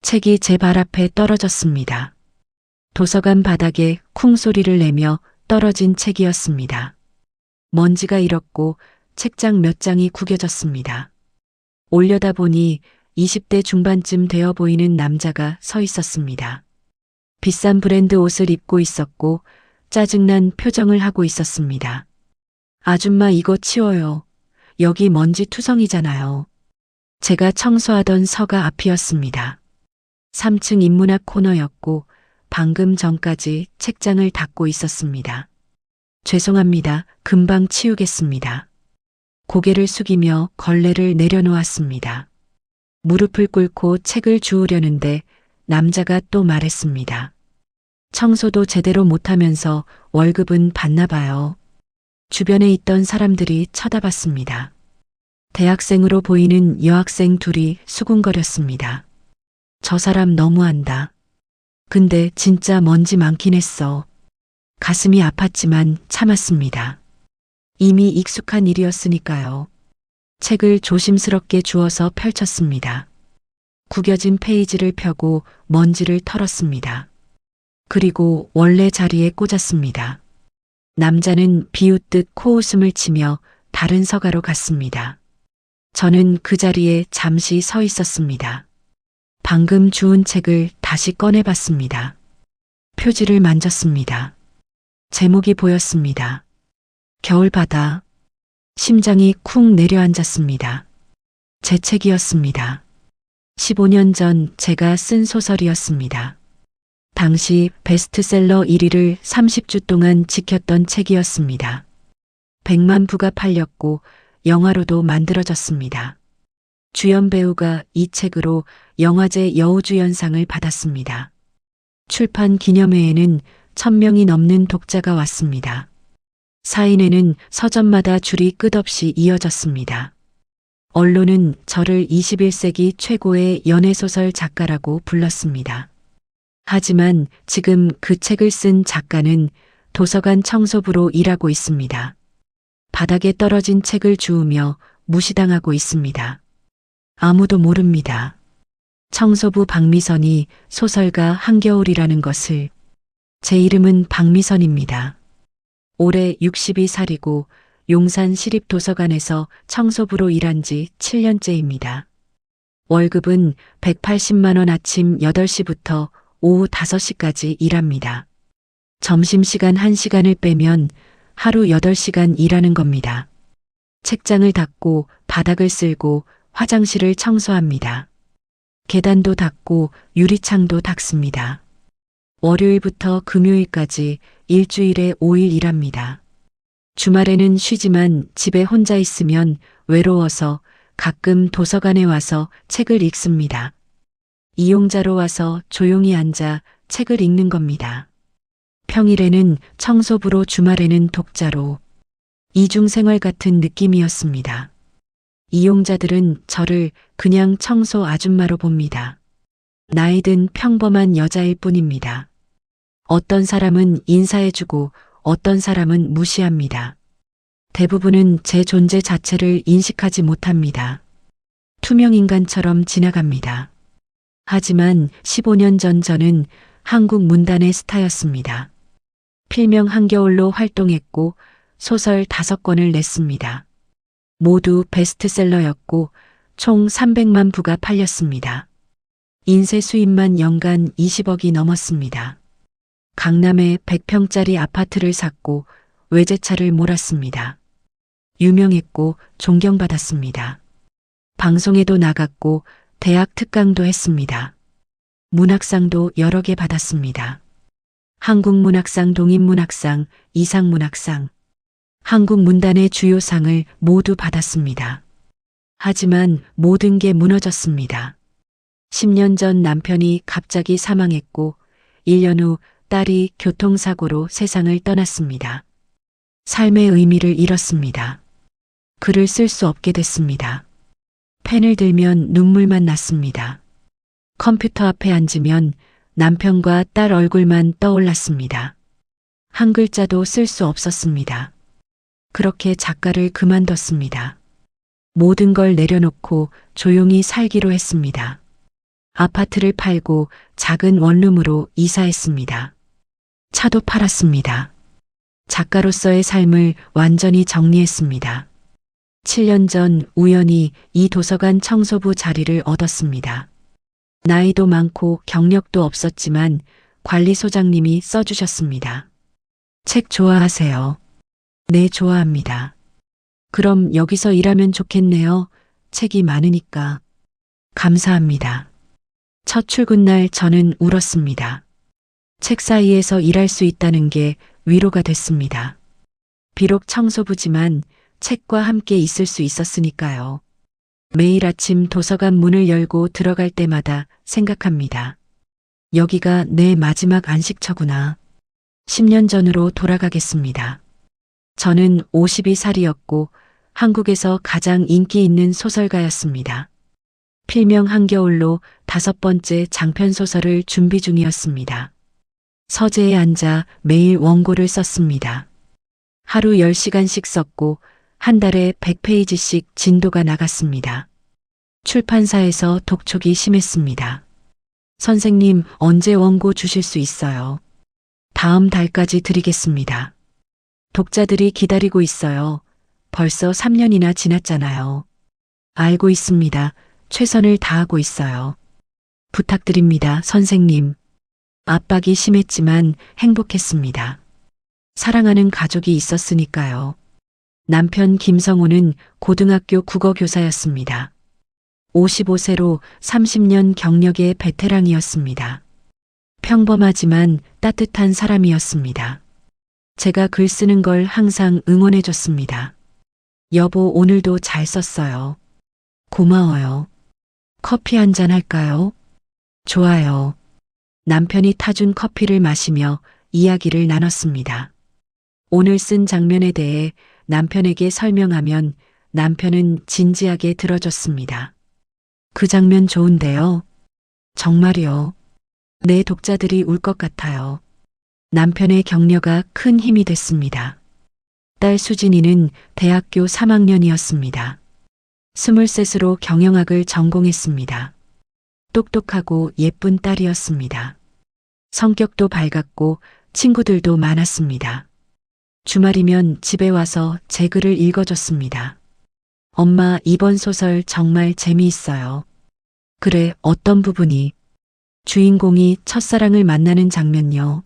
책이 제 발 앞에 떨어졌습니다. 도서관 바닥에 쿵 소리를 내며 떨어진 책이었습니다. 먼지가 일었고 책장 몇 장이 구겨졌습니다. 올려다보니 20대 중반쯤 되어 보이는 남자가 서 있었습니다. 비싼 브랜드 옷을 입고 있었고 짜증난 표정을 하고 있었습니다. 아줌마 이거 치워요. 여기 먼지 투성이잖아요. 제가 청소하던 서가 앞이었습니다. 3층 인문학 코너였고 방금 전까지 책장을 닦고 있었습니다. 죄송합니다. 금방 치우겠습니다. 고개를 숙이며 걸레를 내려놓았습니다. 무릎을 꿇고 책을 주우려는데 남자가 또 말했습니다. 청소도 제대로 못하면서 월급은 받나 봐요. 주변에 있던 사람들이 쳐다봤습니다. 대학생으로 보이는 여학생 둘이 수군거렸습니다. 저 사람 너무한다. 근데 진짜 먼지 많긴 했어. 가슴이 아팠지만 참았습니다. 이미 익숙한 일이었으니까요. 책을 조심스럽게 주워서 펼쳤습니다. 구겨진 페이지를 펴고 먼지를 털었습니다. 그리고 원래 자리에 꽂았습니다. 남자는 비웃듯 코웃음을 치며 다른 서가로 갔습니다. 저는 그 자리에 잠시 서 있었습니다. 방금 주운 책을 다시 꺼내봤습니다. 표지를 만졌습니다. 제목이 보였습니다. 겨울바다. 심장이 쿵 내려앉았습니다. 제 책이었습니다. 15년 전 제가 쓴 소설이었습니다. 당시 베스트셀러 1위를 30주 동안 지켰던 책이었습니다. 100만 부가 팔렸고 영화로도 만들어졌습니다. 주연 배우가 이 책으로 영화제 여우주연상을 받았습니다. 출판 기념회에는 1000명이 넘는 독자가 왔습니다. 사인회는 서점마다 줄이 끝없이 이어졌습니다. 언론은 저를 21세기 최고의 연애소설 작가라고 불렀습니다. 하지만 지금 그 책을 쓴 작가는 도서관 청소부로 일하고 있습니다. 바닥에 떨어진 책을 주우며 무시당하고 있습니다. 아무도 모릅니다. 청소부 박미선이 소설가 한겨울이라는 것을. 제 이름은 박미선입니다. 올해 62살이고 용산시립도서관에서 청소부로 일한 지 7년째입니다. 월급은 180만 원 아침 8시부터 오후 5시까지 일합니다. 점심시간 1시간을 빼면 하루 8시간 일하는 겁니다. 책장을 닦고 바닥을 쓸고 화장실을 청소합니다. 계단도 닦고 유리창도 닦습니다. 월요일부터 금요일까지 일주일에 5일 일합니다. 주말에는 쉬지만 집에 혼자 있으면 외로워서 가끔 도서관에 와서 책을 읽습니다. 이용자로 와서 조용히 앉아 책을 읽는 겁니다. 평일에는 청소부로 주말에는 독자로. 이중생활 같은 느낌이었습니다. 이용자들은 저를 그냥 청소 아줌마로 봅니다. 나이든 평범한 여자일 뿐입니다. 어떤 사람은 인사해주고 어떤 사람은 무시합니다. 대부분은 제 존재 자체를 인식하지 못합니다. 투명인간처럼 지나갑니다. 하지만 15년 전 저는 한국 문단의 스타였습니다. 필명 한겨울로 활동했고 소설 5권을 냈습니다. 모두 베스트셀러였고 총 300만 부가 팔렸습니다. 인쇄 수입만 연간 20억이 넘었습니다. 강남에 100평짜리 아파트를 샀고 외제차를 몰았습니다. 유명했고 존경받았습니다. 방송에도 나갔고 대학 특강도 했습니다. 문학상도 여러 개 받았습니다. 한국문학상, 독립문학상, 이상문학상, 한국문단의 주요 상을 모두 받았습니다. 하지만 모든 게 무너졌습니다. 10년 전 남편이 갑자기 사망했고 1년 후 딸이 교통사고로 세상을 떠났습니다. 삶의 의미를 잃었습니다. 글을 쓸 수 없게 됐습니다. 펜을 들면 눈물만 났습니다. 컴퓨터 앞에 앉으면 남편과 딸 얼굴만 떠올랐습니다. 한 글자도 쓸 수 없었습니다. 그렇게 작가를 그만뒀습니다. 모든 걸 내려놓고 조용히 살기로 했습니다. 아파트를 팔고 작은 원룸으로 이사했습니다. 차도 팔았습니다. 작가로서의 삶을 완전히 정리했습니다. 7년 전 우연히 이 도서관 청소부 자리를 얻었습니다. 나이도 많고 경력도 없었지만 관리소장님이 써주셨습니다. 책 좋아하세요? 네, 좋아합니다. 그럼 여기서 일하면 좋겠네요. 책이 많으니까. 감사합니다. 첫 출근 날 저는 울었습니다. 책 사이에서 일할 수 있다는 게 위로가 됐습니다. 비록 청소부지만 책과 함께 있을 수 있었으니까요. 매일 아침 도서관 문을 열고 들어갈 때마다 생각합니다. 여기가 내 마지막 안식처구나. 10년 전으로 돌아가겠습니다. 저는 52살이었고 한국에서 가장 인기 있는 소설가였습니다. 필명 한겨울로 5번째 장편소설을 준비 중이었습니다. 서재에 앉아 매일 원고를 썼습니다. 하루 10시간씩 썼고 한 달에 100페이지씩 진도가 나갔습니다. 출판사에서 독촉이 심했습니다. 선생님, 언제 원고 주실 수 있어요? 다음 달까지 드리겠습니다. 독자들이 기다리고 있어요. 벌써 3년이나 지났잖아요. 알고 있습니다. 최선을 다하고 있어요. 부탁드립니다, 선생님. 압박이 심했지만 행복했습니다. 사랑하는 가족이 있었으니까요. 남편 김성호는 고등학교 국어교사였습니다. 55세로 30년 경력의 베테랑이었습니다. 평범하지만 따뜻한 사람이었습니다. 제가 글 쓰는 걸 항상 응원해 줬습니다. 여보, 오늘도 잘 썼어요. 고마워요. 커피 한 잔 할까요? 좋아요. 남편이 타준 커피를 마시며 이야기를 나눴습니다. 오늘 쓴 장면에 대해 남편에게 설명하면 남편은 진지하게 들어줬습니다. 그 장면 좋은데요. 정말요. 내 독자들이 울 것 같아요. 남편의 격려가 큰 힘이 됐습니다. 딸 수진이는 대학교 3학년이었습니다. 23으로 경영학을 전공했습니다. 똑똑하고 예쁜 딸이었습니다. 성격도 밝았고 친구들도 많았습니다. 주말이면 집에 와서 제 글을 읽어줬습니다. 엄마, 이번 소설 정말 재미있어요. 그래, 어떤 부분이? 주인공이 첫사랑을 만나는 장면요.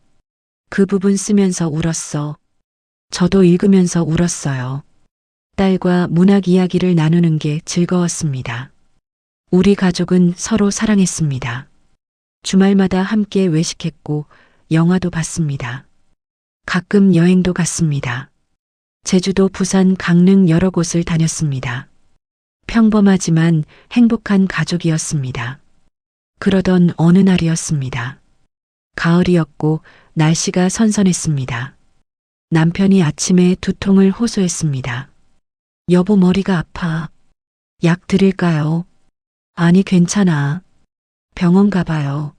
그 부분 쓰면서 울었어. 저도 읽으면서 울었어요. 딸과 문학 이야기를 나누는 게 즐거웠습니다. 우리 가족은 서로 사랑했습니다. 주말마다 함께 외식했고 영화도 봤습니다. 가끔 여행도 갔습니다. 제주도, 부산, 강릉 여러 곳을 다녔습니다. 평범하지만 행복한 가족이었습니다. 그러던 어느 날이었습니다. 가을이었고 날씨가 선선했습니다. 남편이 아침에 두통을 호소했습니다. 여보, 머리가 아파. 약 드릴까요? 아니, 괜찮아. 병원 가봐요.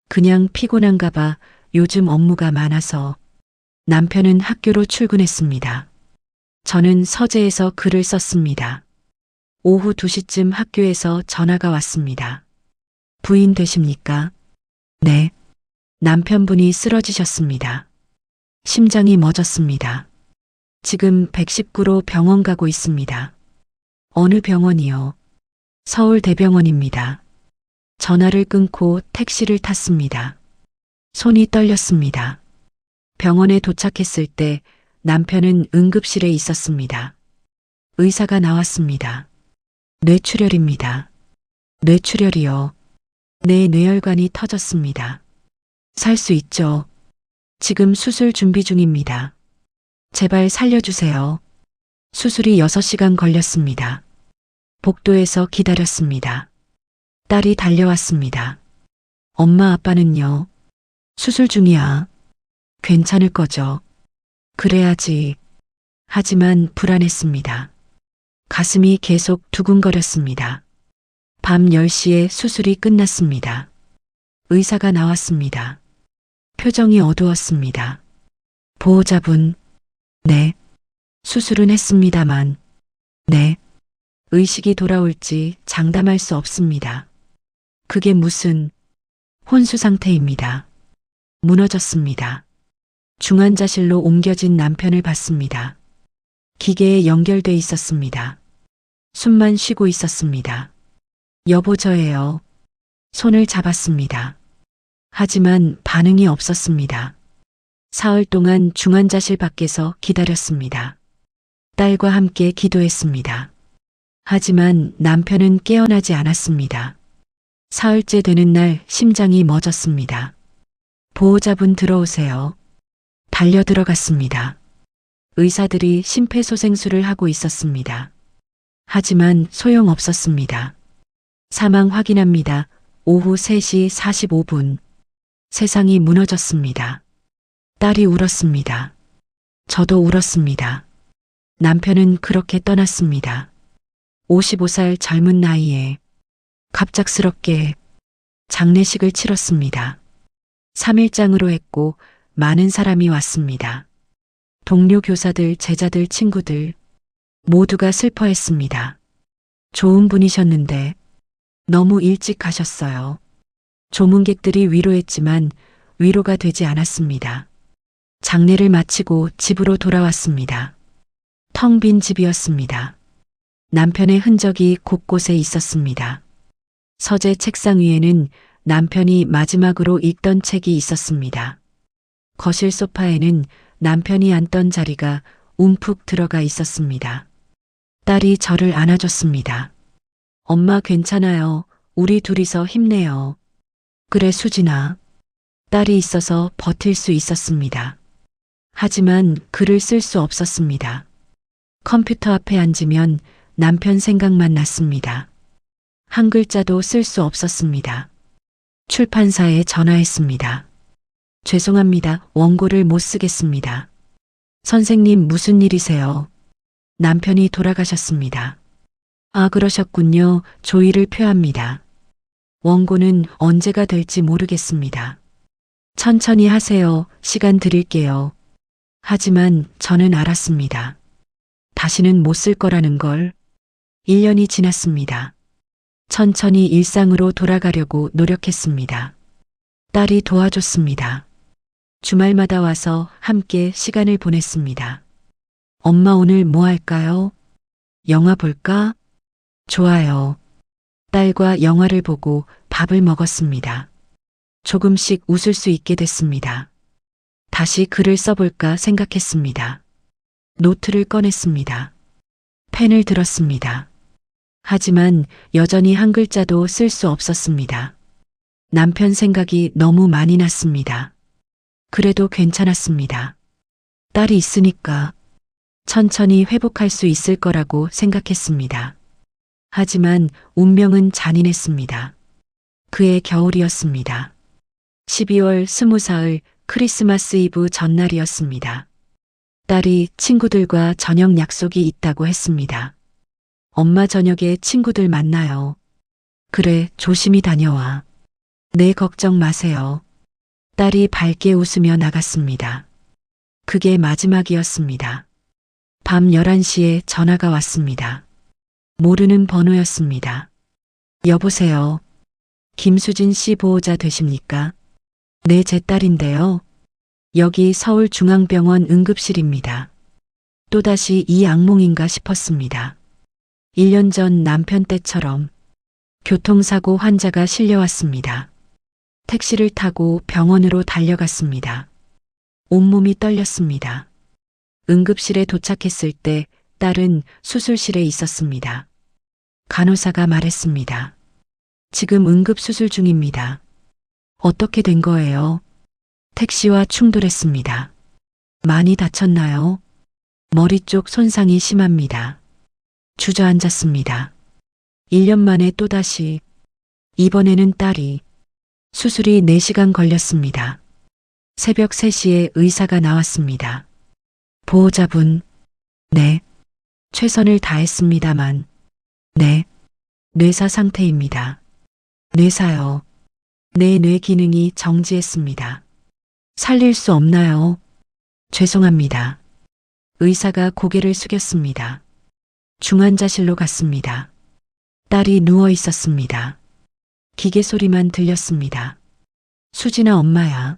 그냥 피곤한가 봐. 요즘 업무가 많아서. 남편은 학교로 출근했습니다. 저는 서재에서 글을 썼습니다. 오후 2시쯤 학교에서 전화가 왔습니다. 부인 되십니까? 네. 남편분이 쓰러지셨습니다. 심장이 멎었습니다. 지금 119로 병원 가고 있습니다. 어느 병원이요? 서울대병원입니다. 전화를 끊고 택시를 탔습니다. 손이 떨렸습니다. 병원에 도착했을 때 남편은 응급실에 있었습니다. 의사가 나왔습니다. 뇌출혈입니다. 뇌출혈이요. 내 뇌혈관이 터졌습니다. 살 수 있죠. 지금 수술 준비 중입니다. 제발 살려주세요. 수술이 6시간 걸렸습니다. 복도에서 기다렸습니다. 딸이 달려왔습니다. 엄마, 아빠는요? 수술 중이야. 괜찮을 거죠. 그래야지. 하지만 불안했습니다. 가슴이 계속 두근거렸습니다. 밤 10시에 수술이 끝났습니다. 의사가 나왔습니다. 표정이 어두웠습니다. 보호자분, 네. 수술은 했습니다만, 네. 의식이 돌아올지 장담할 수 없습니다. 그게 무슨 혼수 상태입니다. 무너졌습니다. 중환자실로 옮겨진 남편을 봤습니다. 기계에 연결돼 있었습니다. 숨만 쉬고 있었습니다. 여보 저예요. 손을 잡았습니다. 하지만 반응이 없었습니다. 사흘 동안 중환자실 밖에서 기다렸습니다. 딸과 함께 기도했습니다. 하지만 남편은 깨어나지 않았습니다. 사흘째 되는 날 심장이 멎었습니다. 보호자분 들어오세요. 달려 들어갔습니다. 의사들이 심폐소생술을 하고 있었습니다. 하지만 소용없었습니다. 사망 확인합니다. 오후 3시 45분. 세상이 무너졌습니다. 딸이 울었습니다. 저도 울었습니다. 남편은 그렇게 떠났습니다. 55살 젊은 나이에 갑작스럽게 장례식을 치렀습니다. 3일장으로 했고 많은 사람이 왔습니다. 동료 교사들, 제자들, 친구들 모두가 슬퍼했습니다. 좋은 분이셨는데 너무 일찍 가셨어요. 조문객들이 위로했지만 위로가 되지 않았습니다. 장례를 마치고 집으로 돌아왔습니다. 텅 빈 집이었습니다. 남편의 흔적이 곳곳에 있었습니다. 서재 책상 위에는 남편이 마지막으로 읽던 책이 있었습니다. 거실 소파에는 남편이 앉던 자리가 움푹 들어가 있었습니다. 딸이 저를 안아줬습니다. 엄마 괜찮아요. 우리 둘이서 힘내요. 그래 수진아. 딸이 있어서 버틸 수 있었습니다. 하지만 글을 쓸 수 없었습니다. 컴퓨터 앞에 앉으면 남편 생각만 났습니다. 한 글자도 쓸 수 없었습니다. 출판사에 전화했습니다. 죄송합니다. 원고를 못 쓰겠습니다. 선생님 무슨 일이세요? 남편이 돌아가셨습니다. 아 그러셨군요. 조의를 표합니다. 원고는 언제가 될지 모르겠습니다. 천천히 하세요. 시간 드릴게요. 하지만 저는 알았습니다. 다시는 못 쓸 거라는 걸. 1년이 지났습니다. 천천히 일상으로 돌아가려고 노력했습니다. 딸이 도와줬습니다. 주말마다 와서 함께 시간을 보냈습니다. 엄마 오늘 뭐 할까요? 영화 볼까? 좋아요. 딸과 영화를 보고 밥을 먹었습니다. 조금씩 웃을 수 있게 됐습니다. 다시 글을 써볼까 생각했습니다. 노트를 꺼냈습니다. 펜을 들었습니다. 하지만 여전히 한 글자도 쓸 수 없었습니다. 남편 생각이 너무 많이 났습니다. 그래도 괜찮았습니다. 딸이 있으니까 천천히 회복할 수 있을 거라고 생각했습니다. 하지만 운명은 잔인했습니다. 그해 겨울이었습니다. 12월 20사흘 크리스마스 이브 전날이었습니다. 딸이 친구들과 저녁 약속이 있다고 했습니다. 엄마 저녁에 친구들 만나요. 그래, 조심히 다녀와. 네, 걱정 마세요. 딸이 밝게 웃으며 나갔습니다. 그게 마지막이었습니다. 밤 11시에 전화가 왔습니다. 모르는 번호였습니다. 여보세요. 김수진 씨 보호자 되십니까? 네, 제 딸인데요. 여기 서울중앙병원 응급실입니다. 또다시 이 악몽인가 싶었습니다. 1년 전 남편 때처럼 교통사고 환자가 실려왔습니다. 택시를 타고 병원으로 달려갔습니다. 온몸이 떨렸습니다. 응급실에 도착했을 때 딸은 수술실에 있었습니다. 간호사가 말했습니다. 지금 응급수술 중입니다. 어떻게 된 거예요? 택시와 충돌했습니다. 많이 다쳤나요? 머리 쪽 손상이 심합니다. 주저앉았습니다. 1년 만에 또다시 이번에는 딸이 수술이 4시간 걸렸습니다. 새벽 3시에 의사가 나왔습니다. 보호자분, 네, 최선을 다했습니다만, 네, 뇌사 상태입니다. 뇌사요. 내 뇌 기능이 정지했습니다. 살릴 수 없나요? 죄송합니다. 의사가 고개를 숙였습니다. 중환자실로 갔습니다. 딸이 누워 있었습니다. 기계 소리만 들렸습니다. 수진아 엄마야.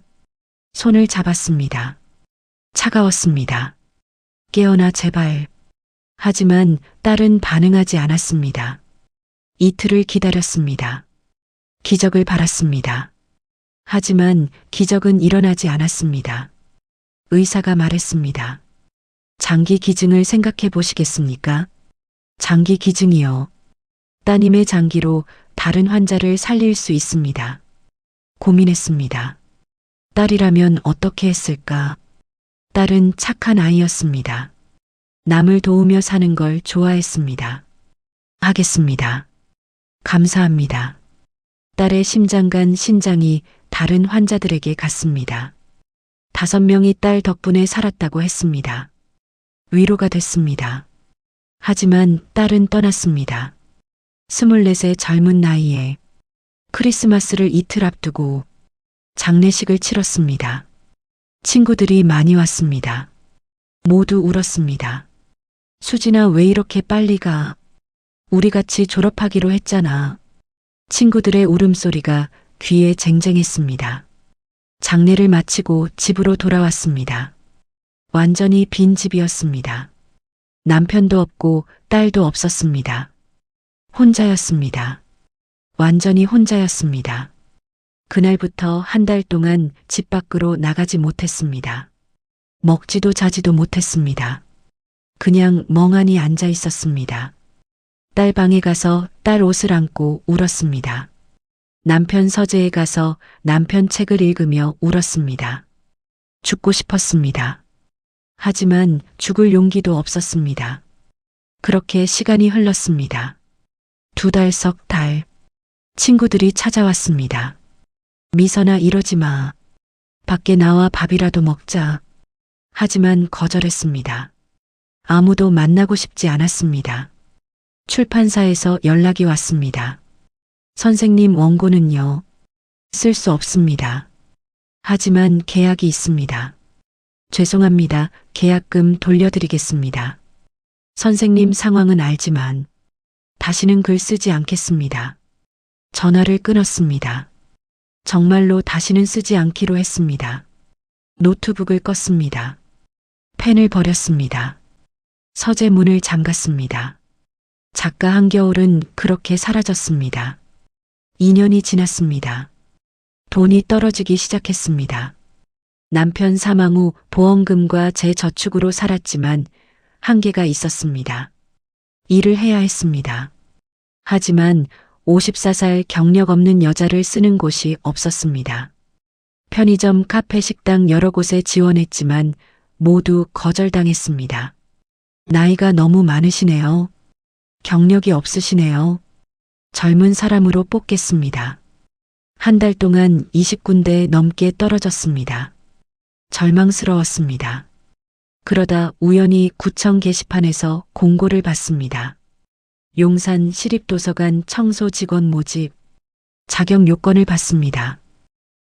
손을 잡았습니다. 차가웠습니다. 깨어나 제발. 하지만 딸은 반응하지 않았습니다. 이틀을 기다렸습니다. 기적을 바랐습니다. 하지만 기적은 일어나지 않았습니다. 의사가 말했습니다. 장기 기증을 생각해 보시겠습니까? 장기 기증이요. 따님의 장기로 다른 환자를 살릴 수 있습니다. 고민했습니다. 딸이라면 어떻게 했을까? 딸은 착한 아이였습니다. 남을 도우며 사는 걸 좋아했습니다. 하겠습니다. 감사합니다. 딸의 심장간 신장이 다른 환자들에게 갔습니다. 5명이 딸 덕분에 살았다고 했습니다. 위로가 됐습니다. 하지만 딸은 떠났습니다. 24의 젊은 나이에 크리스마스를 이틀 앞두고 장례식을 치렀습니다. 친구들이 많이 왔습니다. 모두 울었습니다. 수진아 왜 이렇게 빨리 가? 우리 같이 졸업하기로 했잖아. 친구들의 울음소리가 귀에 쟁쟁했습니다. 장례를 마치고 집으로 돌아왔습니다. 완전히 빈 집이었습니다. 남편도 없고 딸도 없었습니다. 혼자였습니다. 완전히 혼자였습니다. 그날부터 한 달 동안 집 밖으로 나가지 못했습니다. 먹지도 자지도 못했습니다. 그냥 멍하니 앉아 있었습니다. 딸 방에 가서 딸 옷을 안고 울었습니다. 남편 서재에 가서 남편 책을 읽으며 울었습니다. 죽고 싶었습니다. 하지만 죽을 용기도 없었습니다. 그렇게 시간이 흘렀습니다. 2달 석 달. 친구들이 찾아왔습니다. 미선아 이러지 마. 밖에 나와 밥이라도 먹자. 하지만 거절했습니다. 아무도 만나고 싶지 않았습니다. 출판사에서 연락이 왔습니다. 선생님 원고는요. 쓸 수 없습니다. 하지만 계약이 있습니다. 죄송합니다. 계약금 돌려드리겠습니다. 선생님 상황은 알지만 다시는 글 쓰지 않겠습니다. 전화를 끊었습니다. 정말로 다시는 쓰지 않기로 했습니다. 노트북을 껐습니다. 펜을 버렸습니다. 서재 문을 잠갔습니다. 작가 한겨울은 그렇게 사라졌습니다. 2년이 지났습니다. 돈이 떨어지기 시작했습니다. 남편 사망 후 보험금과 제 저축으로 살았지만 한계가 있었습니다. 일을 해야 했습니다. 하지만 54살 경력 없는 여자를 쓰는 곳이 없었습니다. 편의점, 카페, 식당 여러 곳에 지원했지만 모두 거절당했습니다. 나이가 너무 많으시네요. 경력이 없으시네요. 젊은 사람으로 뽑겠습니다. 한 달 동안 20군데 넘게 떨어졌습니다. 절망스러웠습니다. 그러다 우연히 구청 게시판에서 공고를 봤습니다. 용산 시립도서관 청소 직원 모집. 자격 요건을 봤습니다.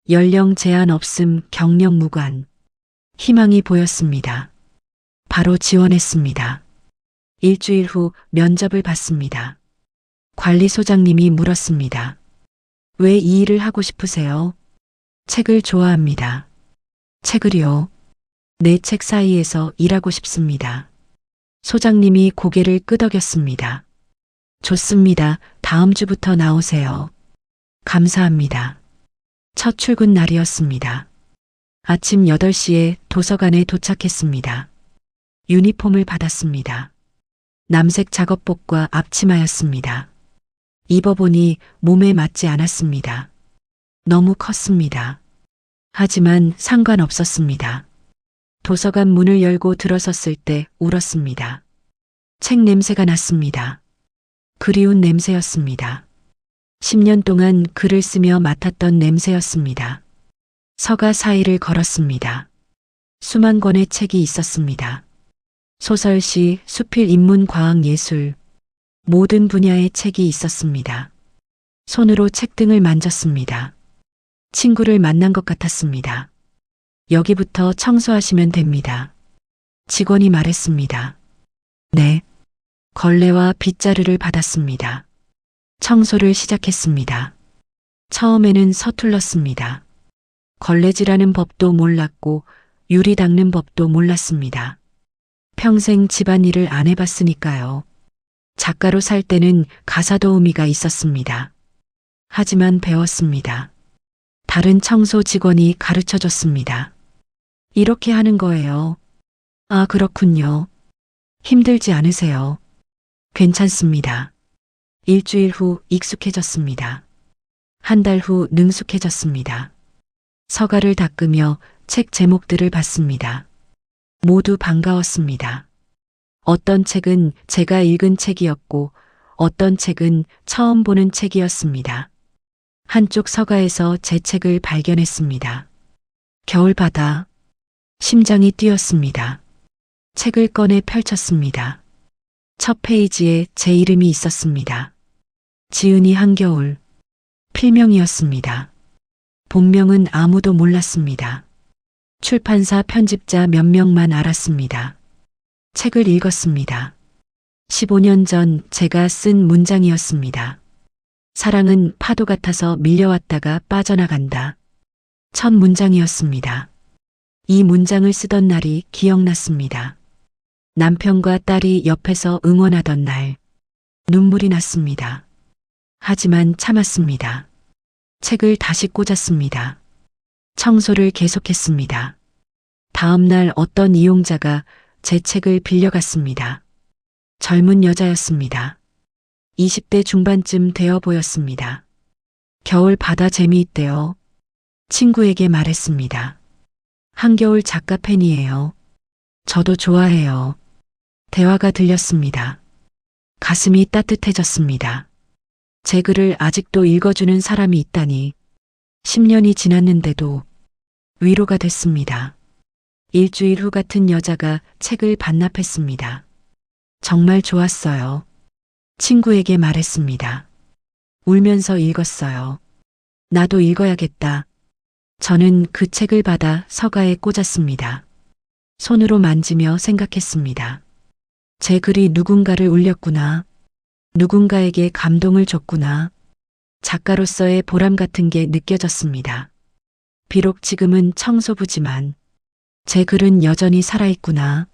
연령 제한 없음, 경력 무관. 희망이 보였습니다. 바로 지원했습니다. 일주일 후 면접을 봤습니다. 관리소장님이 물었습니다. 왜 이 일을 하고 싶으세요? 책을 좋아합니다. 책을요? 내 책 사이에서 일하고 싶습니다. 소장님이 고개를 끄덕였습니다. 좋습니다. 다음 주부터 나오세요. 감사합니다. 첫 출근 날이었습니다. 아침 8시에 도서관에 도착했습니다. 유니폼을 받았습니다. 남색 작업복과 앞치마였습니다. 입어보니 몸에 맞지 않았습니다. 너무 컸습니다. 하지만 상관없었습니다. 도서관 문을 열고 들어섰을 때 울었습니다. 책 냄새가 났습니다. 그리운 냄새였습니다. 10년 동안 글을 쓰며 맡았던 냄새였습니다. 서가 사이를 걸었습니다. 수만 권의 책이 있었습니다. 소설시, 수필, 인문, 과학, 예술, 모든 분야의 책이 있었습니다. 손으로 책등을 만졌습니다. 친구를 만난 것 같았습니다. 여기부터 청소하시면 됩니다. 직원이 말했습니다. 네. 걸레와 빗자루를 받았습니다. 청소를 시작했습니다. 처음에는 서툴렀습니다. 걸레질하는 법도 몰랐고 유리 닦는 법도 몰랐습니다. 평생 집안일을 안 해봤으니까요. 작가로 살 때는 가사 도우미가 있었습니다. 하지만 배웠습니다. 다른 청소 직원이 가르쳐 줬습니다. 이렇게 하는 거예요. 아, 그렇군요. 힘들지 않으세요? 괜찮습니다. 일주일 후 익숙해졌습니다. 한 달 후 능숙해졌습니다. 서가를 닦으며 책 제목들을 봤습니다. 모두 반가웠습니다. 어떤 책은 제가 읽은 책이었고 어떤 책은 처음 보는 책이었습니다. 한쪽 서가에서 제 책을 발견했습니다. 겨울바다. 심장이 뛰었습니다. 책을 꺼내 펼쳤습니다. 첫 페이지에 제 이름이 있었습니다. 지은이 한겨울. 필명이었습니다. 본명은 아무도 몰랐습니다. 출판사 편집자 몇 명만 알았습니다. 책을 읽었습니다. 15년 전 제가 쓴 문장이었습니다. 사랑은 파도 같아서 밀려왔다가 빠져나간다. 첫 문장이었습니다. 이 문장을 쓰던 날이 기억났습니다. 남편과 딸이 옆에서 응원하던 날. 눈물이 났습니다. 하지만 참았습니다. 책을 다시 꽂았습니다. 청소를 계속했습니다. 다음 날 어떤 이용자가 제 책을 빌려갔습니다. 젊은 여자였습니다. 20대 중반쯤 되어 보였습니다. 겨울 바다 재미있대요. 친구에게 말했습니다. 한겨울 작가 팬이에요. 저도 좋아해요. 대화가 들렸습니다. 가슴이 따뜻해졌습니다. 제 글을 아직도 읽어주는 사람이 있다니. 10년이 지났는데도 위로가 됐습니다. 일주일 후 같은 여자가 책을 반납했습니다. 정말 좋았어요. 친구에게 말했습니다. 울면서 읽었어요. 나도 읽어야겠다. 저는 그 책을 받아 서가에 꽂았습니다. 손으로 만지며 생각했습니다. 제 글이 누군가를 울렸구나. 누군가에게 감동을 줬구나. 작가로서의 보람 같은 게 느껴졌습니다. 비록 지금은 청소부지만 제 글은 여전히 살아있구나.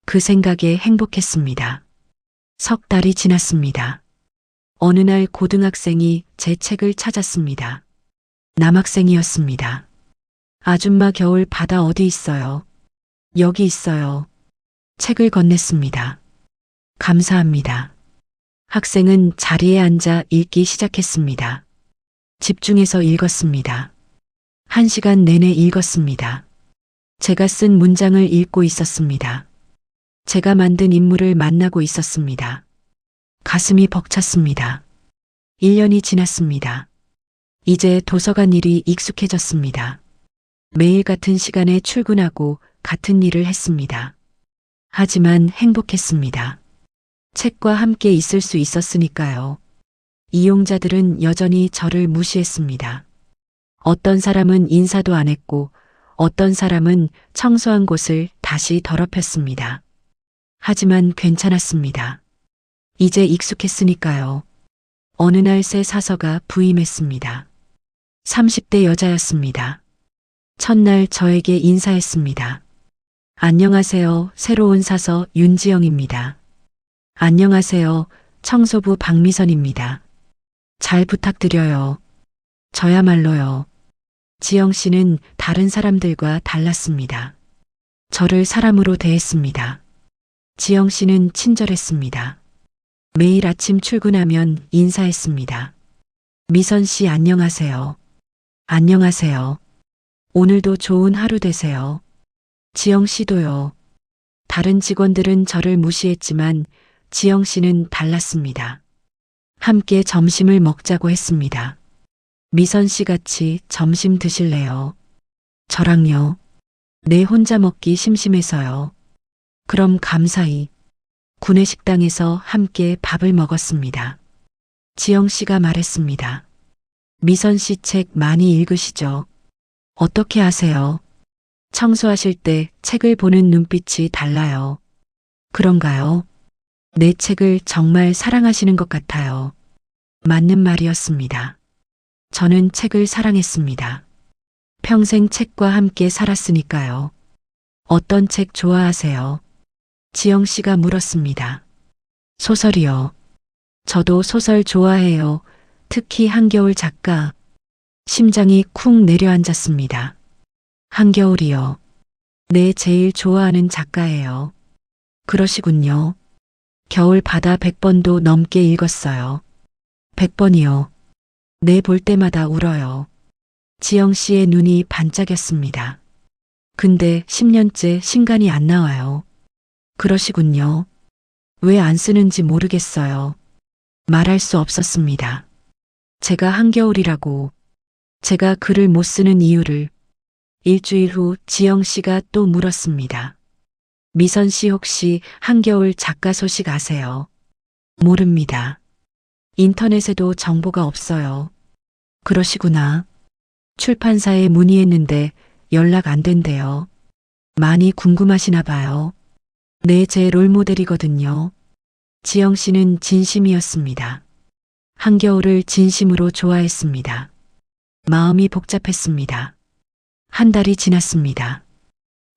그 생각에 행복했습니다. 석 달이 지났습니다. 어느 날 고등학생이 제 책을 찾았습니다. 남학생이었습니다. 아줌마 겨울 바다 어디 있어요? 여기 있어요. 책을 건넸습니다. 감사합니다. 학생은 자리에 앉아 읽기 시작했습니다. 집중해서 읽었습니다. 1시간 내내 읽었습니다. 제가 쓴 문장을 읽고 있었습니다. 제가 만든 인물을 만나고 있었습니다. 가슴이 벅찼습니다. 1년이 지났습니다. 이제 도서관 일이 익숙해졌습니다. 매일 같은 시간에 출근하고 같은 일을 했습니다. 하지만 행복했습니다. 책과 함께 있을 수 있었으니까요. 이용자들은 여전히 저를 무시했습니다. 어떤 사람은 인사도 안 했고 어떤 사람은 청소한 곳을 다시 더럽혔습니다. 하지만 괜찮았습니다. 이제 익숙했으니까요. 어느 날 새 사서가 부임했습니다. 30대 여자였습니다. 첫날 저에게 인사했습니다. 안녕하세요. 새로운 사서 윤지영입니다. 안녕하세요. 청소부 박미선입니다. 잘 부탁드려요. 저야말로요. 지영 씨는 다른 사람들과 달랐습니다. 저를 사람으로 대했습니다. 지영 씨는 친절했습니다. 매일 아침 출근하면 인사했습니다. 미선 씨 안녕하세요. 안녕하세요. 오늘도 좋은 하루 되세요. 지영 씨도요. 다른 직원들은 저를 무시했지만 지영 씨는 달랐습니다. 함께 점심을 먹자고 했습니다. 미선 씨 같이 점심 드실래요? 저랑요. 네, 혼자 먹기 심심해서요. 그럼 감사히. 구내식당에서 함께 밥을 먹었습니다. 지영 씨가 말했습니다. 미선 씨 책 많이 읽으시죠? 어떻게 아세요? 청소하실 때 책을 보는 눈빛이 달라요. 그런가요? 내 책을 정말 사랑하시는 것 같아요. 맞는 말이었습니다. 저는 책을 사랑했습니다. 평생 책과 함께 살았으니까요. 어떤 책 좋아하세요? 지영 씨가 물었습니다. 소설이요. 저도 소설 좋아해요. 특히 한겨울 작가. 심장이 쿵 내려앉았습니다. 한겨울이요. 네, 제일 좋아하는 작가예요. 그러시군요. 겨울 바다 100번도 넘게 읽었어요. 100번이요. 네, 볼 때마다 울어요. 지영 씨의 눈이 반짝였습니다. 근데 10년째 신간이 안 나와요. 그러시군요. 왜 안 쓰는지 모르겠어요. 말할 수 없었습니다. 제가 한겨울이라고, 제가 글을 못 쓰는 이유를. 일주일 후 지영 씨가 또 물었습니다. 미선 씨 혹시 한겨울 작가 소식 아세요? 모릅니다. 인터넷에도 정보가 없어요. 그러시구나. 출판사에 문의했는데 연락 안 된대요. 많이 궁금하시나 봐요. 네, 제 롤모델이거든요. 지영 씨는 진심이었습니다. 한겨울을 진심으로 좋아했습니다. 마음이 복잡했습니다. 한 달이 지났습니다.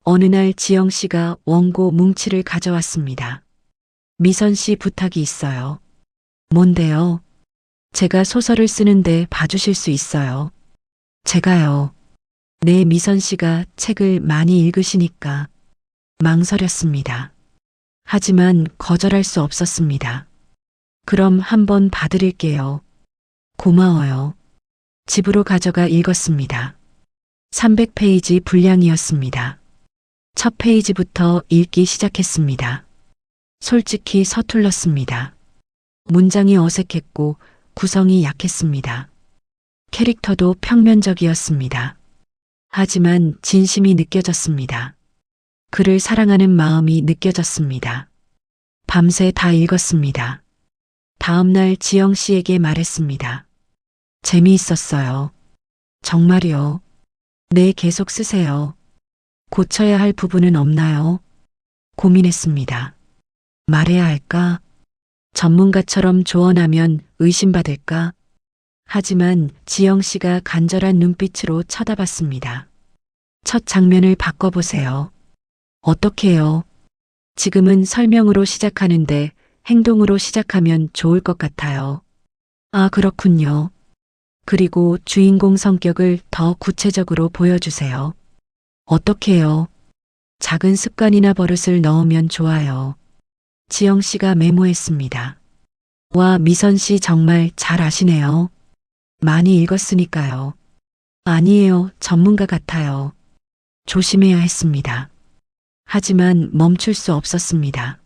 어느 날 지영 씨가 원고 뭉치를 가져왔습니다. 미선 씨 부탁이 있어요. 뭔데요? 제가 소설을 쓰는데 봐주실 수 있어요. 제가요. 네, 미선 씨가 책을 많이 읽으시니까. 망설였습니다. 하지만 거절할 수 없었습니다. 그럼 한번 봐드릴게요. 고마워요. 집으로 가져가 읽었습니다. 300페이지 분량이었습니다. 첫 페이지부터 읽기 시작했습니다. 솔직히 서툴렀습니다. 문장이 어색했고 구성이 약했습니다. 캐릭터도 평면적이었습니다. 하지만 진심이 느껴졌습니다. 그를 사랑하는 마음이 느껴졌습니다. 밤새 다 읽었습니다. 다음날 지영 씨에게 말했습니다. 재미있었어요. 정말요? 네, 계속 쓰세요. 고쳐야 할 부분은 없나요? 고민했습니다. 말해야 할까? 전문가처럼 조언하면 의심받을까? 하지만 지영 씨가 간절한 눈빛으로 쳐다봤습니다. 첫 장면을 바꿔보세요. 어떻게요? 지금은 설명으로 시작하는데 행동으로 시작하면 좋을 것 같아요. 아, 그렇군요. 그리고 주인공 성격을 더 구체적으로 보여주세요. 어떻게요? 작은 습관이나 버릇을 넣으면 좋아요. 지영 씨가 메모했습니다. 와, 미선 씨 정말 잘 아시네요. 많이 읽었으니까요. 아니에요, 전문가 같아요. 조심해야 했습니다. 하지만 멈출 수 없었습니다.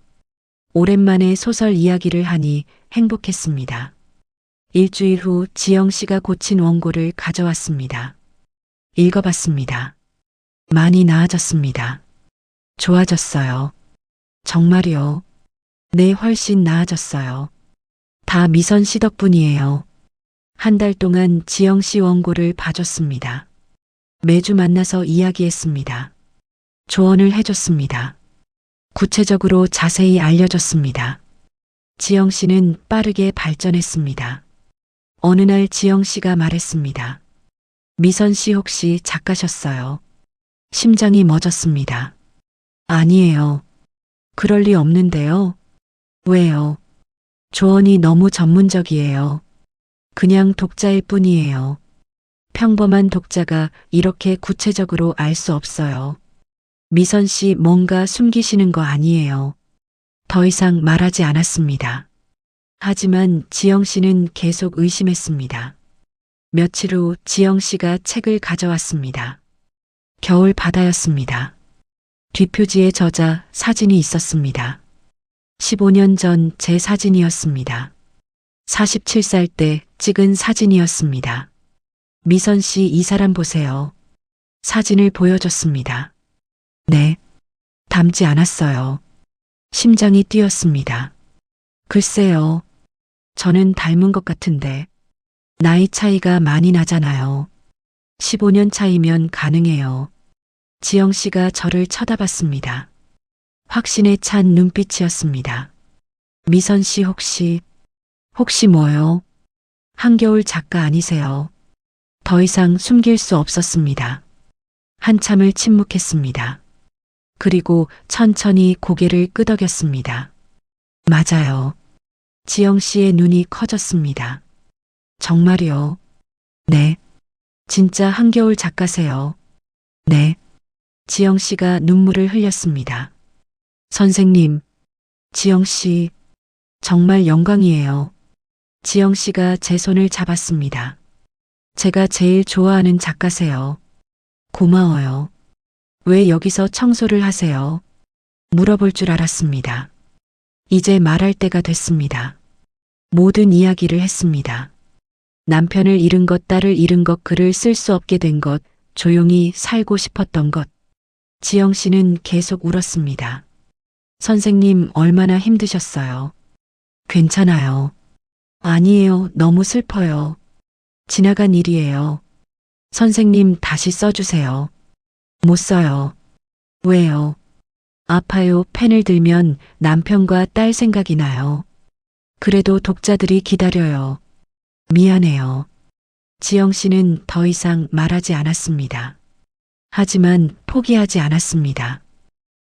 오랜만에 소설 이야기를 하니 행복했습니다. 일주일 후 지영 씨가 고친 원고를 가져왔습니다. 읽어봤습니다. 많이 나아졌습니다. 좋아졌어요. 정말요? 네, 훨씬 나아졌어요. 다 미선 씨 덕분이에요. 한 달 동안 지영 씨 원고를 봐줬습니다. 매주 만나서 이야기했습니다. 조언을 해줬습니다. 구체적으로 자세히 알려줬습니다. 지영 씨는 빠르게 발전했습니다. 어느 날 지영 씨가 말했습니다. 미선 씨 혹시 작가셨어요? 심장이 멎었습니다. 아니에요. 그럴 리 없는데요. 왜요? 조언이 너무 전문적이에요. 그냥 독자일 뿐이에요. 평범한 독자가 이렇게 구체적으로 알 수 없어요. 미선 씨 뭔가 숨기시는 거 아니에요. 더 이상 말하지 않았습니다. 하지만 지영 씨는 계속 의심했습니다. 며칠 후 지영 씨가 책을 가져왔습니다. 겨울 바다였습니다. 뒷표지에 저자 사진이 있었습니다. 15년 전 제 사진이었습니다. 47살 때 찍은 사진이었습니다. 미선 씨, 이 사람 보세요. 사진을 보여줬습니다. 네. 닮지 않았어요. 심장이 뛰었습니다. 글쎄요. 저는 닮은 것 같은데. 나이 차이가 많이 나잖아요. 15년 차이면 가능해요. 지영 씨가 저를 쳐다봤습니다. 확신에 찬 눈빛이었습니다. 미선 씨 혹시 뭐요? 한겨울 작가 아니세요? 더 이상 숨길 수 없었습니다. 한참을 침묵했습니다. 그리고 천천히 고개를 끄덕였습니다. 맞아요. 지영 씨의 눈이 커졌습니다. 정말요? 네. 진짜 한겨울 작가세요. 네. 지영 씨가 눈물을 흘렸습니다. 선생님, 지영 씨, 정말 영광이에요. 지영 씨가 제 손을 잡았습니다. 제가 제일 좋아하는 작가세요. 고마워요. 왜 여기서 청소를 하세요? 물어볼 줄 알았습니다. 이제 말할 때가 됐습니다. 모든 이야기를 했습니다. 남편을 잃은 것, 딸을 잃은 것, 글을 쓸 수 없게 된 것, 조용히 살고 싶었던 것. 지영 씨는 계속 울었습니다. 선생님, 얼마나 힘드셨어요? 괜찮아요. 아니에요. 너무 슬퍼요. 지나간 일이에요. 선생님, 다시 써주세요. 못 써요. 왜요? 아파요. 펜을 들면 남편과 딸 생각이 나요. 그래도 독자들이 기다려요. 미안해요. 지영 씨는 더 이상 말하지 않았습니다. 하지만 포기하지 않았습니다.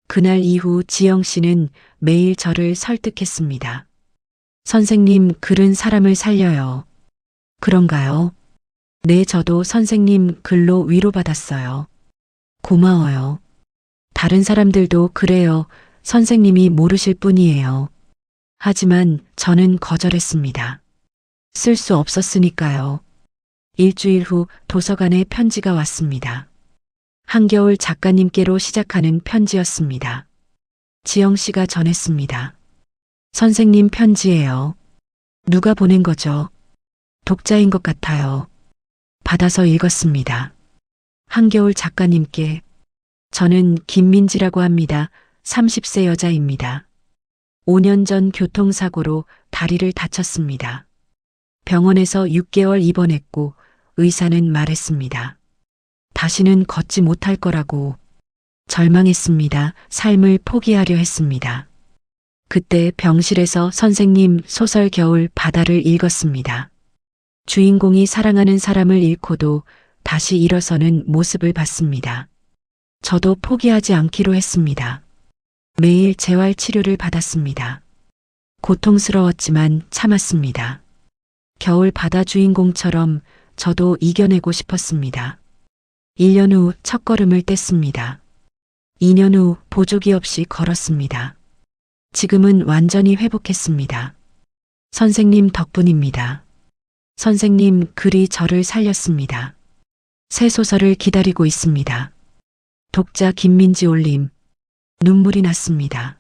그날 이후 지영 씨는 매일 저를 설득했습니다. 선생님, 글은 사람을 살려요. 그런가요? 네, 저도 선생님 글로 위로받았어요. 고마워요. 다른 사람들도 그래요. 선생님이 모르실 뿐이에요. 하지만 저는 거절했습니다. 쓸 수 없었으니까요. 일주일 후 도서관에 편지가 왔습니다. 한겨울 작가님께로 시작하는 편지였습니다. 지영 씨가 전했습니다. 선생님 편지예요. 누가 보낸 거죠? 독자인 것 같아요. 받아서 읽었습니다. 한겨울 작가님께. 저는 김민지라고 합니다. 30세 여자입니다. 5년 전 교통사고로 다리를 다쳤습니다. 병원에서 6개월 입원했고 의사는 말했습니다. 다시는 걷지 못할 거라고. 절망했습니다. 삶을 포기하려 했습니다. 그때 병실에서 선생님 소설 겨울 바다를 읽었습니다. 주인공이 사랑하는 사람을 잃고도 다시 일어서는 모습을 봤습니다. 저도 포기하지 않기로 했습니다. 매일 재활 치료를 받았습니다. 고통스러웠지만 참았습니다. 겨울 바다 주인공처럼 저도 이겨내고 싶었습니다. 1년 후 첫걸음을 뗐습니다. 2년 후 보조기 없이 걸었습니다. 지금은 완전히 회복했습니다. 선생님 덕분입니다. 선생님 글이 저를 살렸습니다. 새 소설을 기다리고 있습니다. 독자 김민지 올림. 눈물이 났습니다.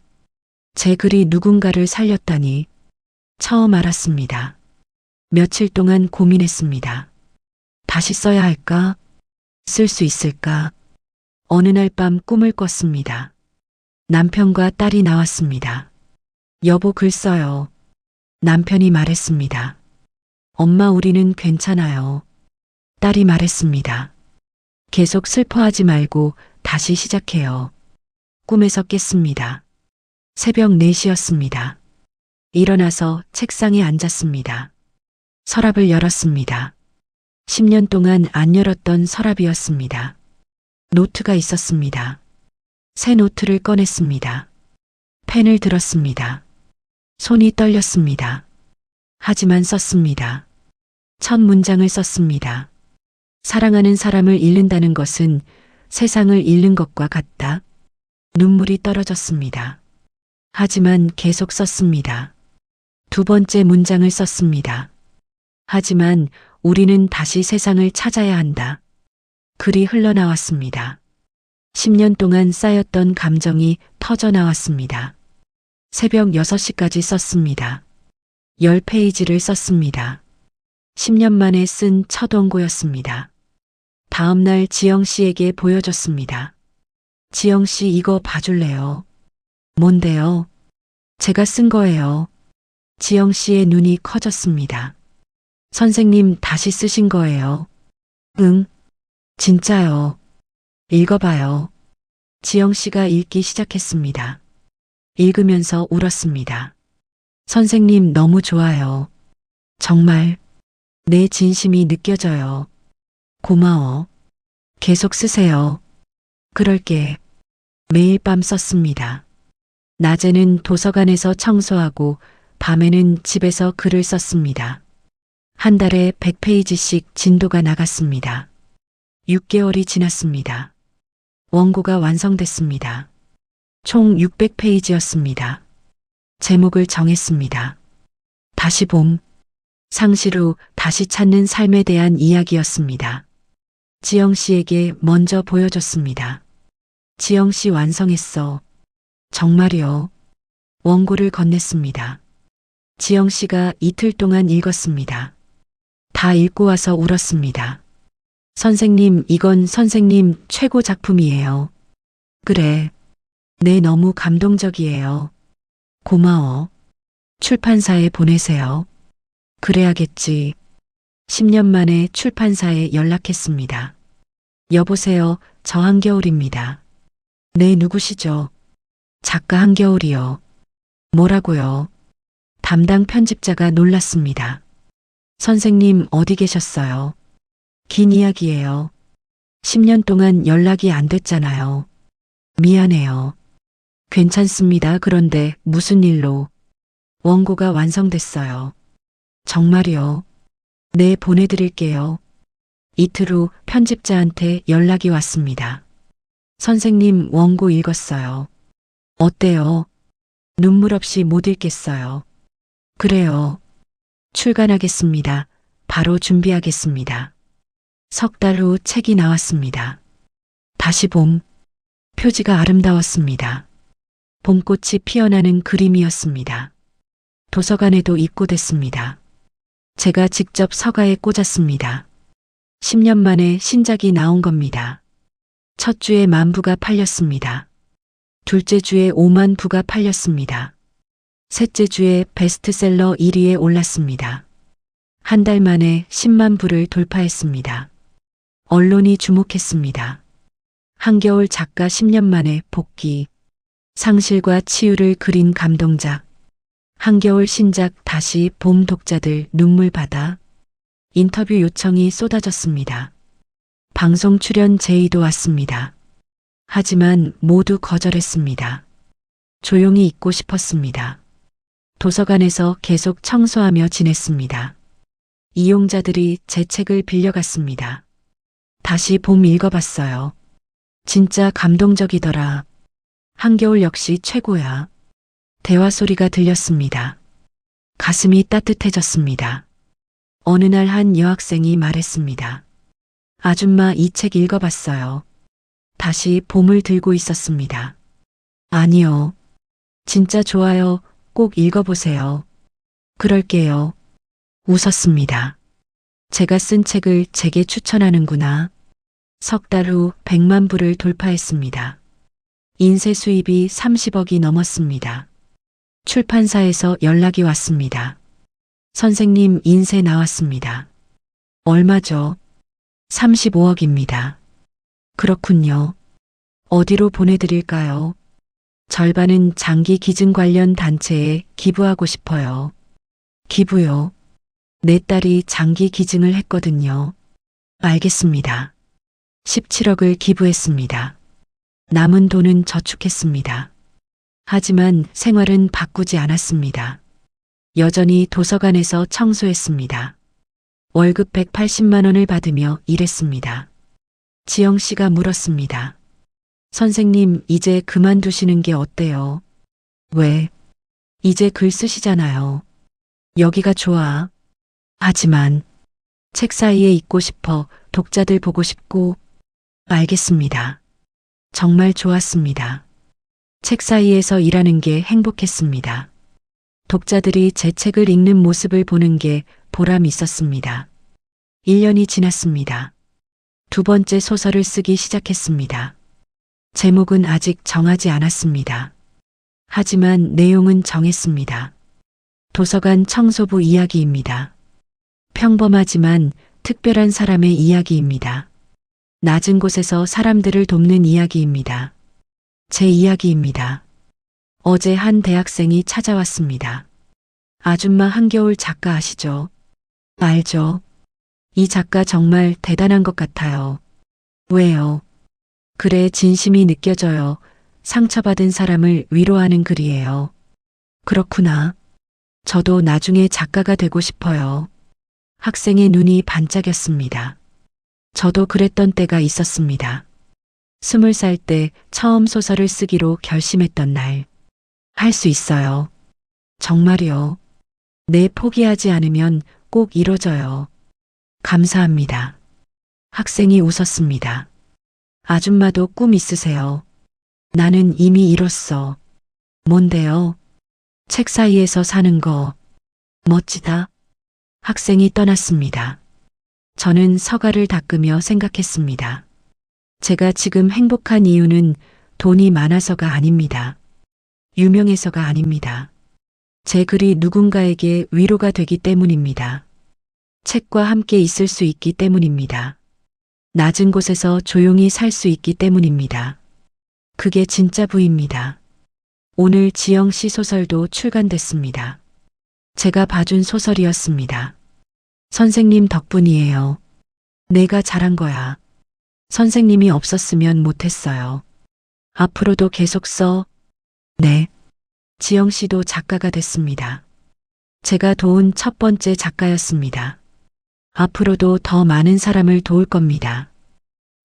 제 글이 누군가를 살렸다니 처음 알았습니다. 며칠 동안 고민했습니다. 다시 써야 할까? 쓸 수 있을까? 어느 날 밤 꿈을 꿨습니다. 남편과 딸이 나왔습니다. 여보 글 써요. 남편이 말했습니다. 엄마 우리는 괜찮아요. 딸이 말했습니다. 계속 슬퍼하지 말고 다시 시작해요. 꿈에서 깼습니다. 새벽 4시였습니다. 일어나서 책상에 앉았습니다. 서랍을 열었습니다. 10년 동안 안 열었던 서랍이었습니다. 노트가 있었습니다. 새 노트를 꺼냈습니다. 펜을 들었습니다. 손이 떨렸습니다. 하지만 썼습니다. 첫 문장을 썼습니다. 사랑하는 사람을 잃는다는 것은 세상을 잃는 것과 같다. 눈물이 떨어졌습니다. 하지만 계속 썼습니다. 두 번째 문장을 썼습니다. 하지만 우리는 다시 세상을 찾아야 한다. 글이 흘러나왔습니다. 10년 동안 쌓였던 감정이 터져나왔습니다. 새벽 6시까지 썼습니다. 10페이지를 썼습니다. 10년 만에 쓴 첫 원고였습니다. 다음 날 지영 씨에게 보여줬습니다. 지영 씨 이거 봐줄래요? 뭔데요? 제가 쓴 거예요. 지영 씨의 눈이 커졌습니다. 선생님 다시 쓰신 거예요? 응. 진짜요. 읽어봐요. 지영 씨가 읽기 시작했습니다. 읽으면서 울었습니다. 선생님 너무 좋아요. 정말 내 진심이 느껴져요. 고마워. 계속 쓰세요. 그럴게. 매일 밤 썼습니다. 낮에는 도서관에서 청소하고 밤에는 집에서 글을 썼습니다. 한 달에 100페이지씩 진도가 나갔습니다. 6개월이 지났습니다. 원고가 완성됐습니다. 총 600페이지였습니다. 제목을 정했습니다. 다시 봄. 상실 후 다시 찾는 삶에 대한 이야기였습니다. 지영 씨에게 먼저 보여줬습니다. 지영 씨 완성했어. 정말요? 원고를 건넸습니다. 지영 씨가 이틀 동안 읽었습니다. 다 읽고 와서 울었습니다. 선생님, 이건 선생님 최고 작품이에요. 그래. 네, 너무 감동적이에요. 고마워. 출판사에 보내세요. 그래야겠지. 10년 만에 출판사에 연락했습니다. 여보세요, 저 한겨울입니다. 네, 누구시죠? 작가 한겨울이요. 뭐라고요? 담당 편집자가 놀랐습니다. 선생님 어디 계셨어요? 긴 이야기예요. 10년 동안 연락이 안 됐잖아요. 미안해요. 괜찮습니다. 그런데 무슨 일로? 원고가 완성됐어요. 정말요? 네, 보내드릴게요. 이틀 후 편집자한테 연락이 왔습니다. 선생님, 원고 읽었어요. 어때요? 눈물 없이 못 읽겠어요. 그래요. 출간하겠습니다. 바로 준비하겠습니다. 석 달 후 책이 나왔습니다. 다시 봄. 표지가 아름다웠습니다. 봄꽃이 피어나는 그림이었습니다. 도서관에도 입고됐습니다. 제가 직접 서가에 꽂았습니다. 10년 만에 신작이 나온 겁니다. 첫 주에 10,000부가 팔렸습니다. 둘째 주에 50,000부가 팔렸습니다. 셋째 주에 베스트셀러 1위에 올랐습니다. 한 달 만에 100,000부를 돌파했습니다. 언론이 주목했습니다. 한겨울 작가 10년 만에 복귀. 상실과 치유를 그린 감동작. 한겨울 신작 다시 봄. 독자들 눈물바다. 인터뷰 요청이 쏟아졌습니다. 방송 출연 제의도 왔습니다. 하지만 모두 거절했습니다. 조용히 있고 싶었습니다. 도서관에서 계속 청소하며 지냈습니다. 이용자들이 제 책을 빌려갔습니다. 다시 봄 읽어봤어요. 진짜 감동적이더라. 한겨울 역시 최고야. 대화 소리가 들렸습니다. 가슴이 따뜻해졌습니다. 어느 날 한 여학생이 말했습니다. 아줌마, 이 책 읽어봤어요. 다시 봄을 들고 있었습니다. 아니요. 진짜 좋아요. 꼭 읽어보세요. 그럴게요. 웃었습니다. 제가 쓴 책을 제게 추천하는구나. 석 달 후 100,000부를 돌파했습니다. 인쇄 수입이 30억이 넘었습니다. 출판사에서 연락이 왔습니다. 선생님, 인쇄 나왔습니다. 얼마죠? 35억입니다. 그렇군요. 어디로 보내드릴까요? 절반은 장기 기증 관련 단체에 기부하고 싶어요. 기부요? 내 딸이 장기 기증을 했거든요. 알겠습니다. 17억을 기부했습니다. 남은 돈은 저축했습니다. 하지만 생활은 바꾸지 않았습니다. 여전히 도서관에서 청소했습니다. 월급 180만 원을 받으며 일했습니다. 지영 씨가 물었습니다. 선생님, 이제 그만두시는 게 어때요? 왜? 이제 글 쓰시잖아요. 여기가 좋아. 하지만 책 사이에 있고 싶어. 독자들 보고 싶고. 알겠습니다. 정말 좋았습니다. 책 사이에서 일하는 게 행복했습니다. 독자들이 제 책을 읽는 모습을 보는 게 보람 있었습니다. 1년이 지났습니다. 두 번째 소설을 쓰기 시작했습니다. 제목은 아직 정하지 않았습니다. 하지만 내용은 정했습니다. 도서관 청소부 이야기입니다. 평범하지만 특별한 사람의 이야기입니다. 낮은 곳에서 사람들을 돕는 이야기입니다. 제 이야기입니다. 어제 한 대학생이 찾아왔습니다. 아줌마, 한겨울 작가 아시죠? 알죠. 이 작가 정말 대단한 것 같아요. 왜요? 글에 진심이 느껴져요. 상처받은 사람을 위로하는 글이에요. 그렇구나. 저도 나중에 작가가 되고 싶어요. 학생의 눈이 반짝였습니다. 저도 그랬던 때가 있었습니다. 20살 때 처음 소설을 쓰기로 결심했던 날. 할 수 있어요. 정말요. 네, 포기하지 않으면 꼭 이뤄져요. 감사합니다. 학생이 웃었습니다. 아줌마도 꿈 있으세요? 나는 이미 이뤘어. 뭔데요? 책 사이에서 사는 거. 멋지다. 학생이 떠났습니다. 저는 서가를 닦으며 생각했습니다. 제가 지금 행복한 이유는 돈이 많아서가 아닙니다. 유명해서가 아닙니다. 제 글이 누군가에게 위로가 되기 때문입니다. 책과 함께 있을 수 있기 때문입니다. 낮은 곳에서 조용히 살 수 있기 때문입니다. 그게 진짜 부입니다. 오늘 지영 씨 소설도 출간됐습니다. 제가 봐준 소설이었습니다. 선생님 덕분이에요. 내가 잘한 거야. 선생님이 없었으면 못했어요. 앞으로도 계속 써. 네. 지영 씨도 작가가 됐습니다. 제가 도운 첫 번째 작가였습니다. 앞으로도 더 많은 사람을 도울 겁니다.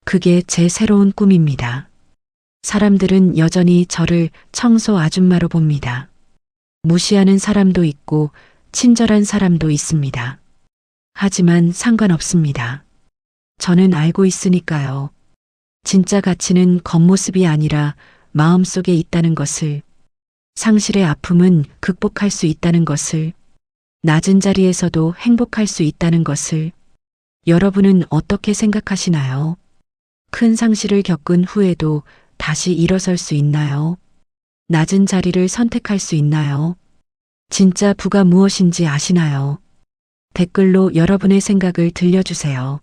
그게 제 새로운 꿈입니다. 사람들은 여전히 저를 청소 아줌마로 봅니다. 무시하는 사람도 있고 친절한 사람도 있습니다. 하지만 상관없습니다. 저는 알고 있으니까요. 진짜 가치는 겉모습이 아니라 마음속에 있다는 것을, 상실의 아픔은 극복할 수 있다는 것을, 낮은 자리에서도 행복할 수 있다는 것을. 여러분은 어떻게 생각하시나요? 큰 상실을 겪은 후에도 다시 일어설 수 있나요? 낮은 자리를 선택할 수 있나요? 진짜 부가 무엇인지 아시나요? 댓글로 여러분의 생각을 들려주세요.